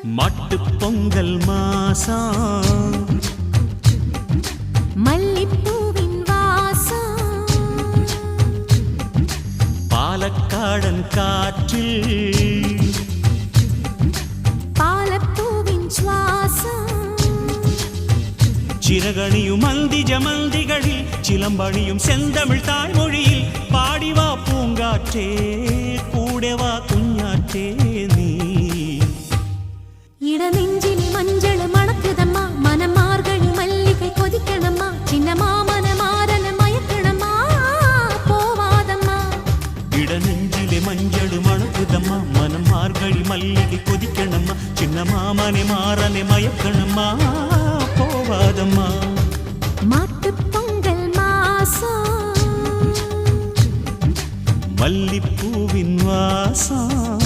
மட்டு பொங்கல் மாசம் மல்லிப்பூவின் வாசம் பாலக்காடன் காற்றில் பாலப்பூவின் சுவாசம் சிறகணியும் மந்தி ஜமந்திகளில் சிலம்பணியும் செந்தமிழ் தாய்மொழியில் பாடிவா பூங்காற்றே கூடவா குஞ்ஞாற்றே நீ இடநெஞ்சிலே மஞ்சள் மணக்குதம்மா மனம் மார்கழி மல்லிகை கொதிக்கணம்மா சின்ன மாமன மாறன மயக்கணம்மா போவாதம்மா இடநெஞ்சிலே மஞ்சள் மணக்குதம்மா மனம் மார்கழி மல்லிகை கொதிக்கணம்மா சின்ன மாமனை மாறனை மயக்கணம்மா போவாதம்மா மாட்டுப் பொங்கல் மாசம் மல்லிப்பூவின் வாசம்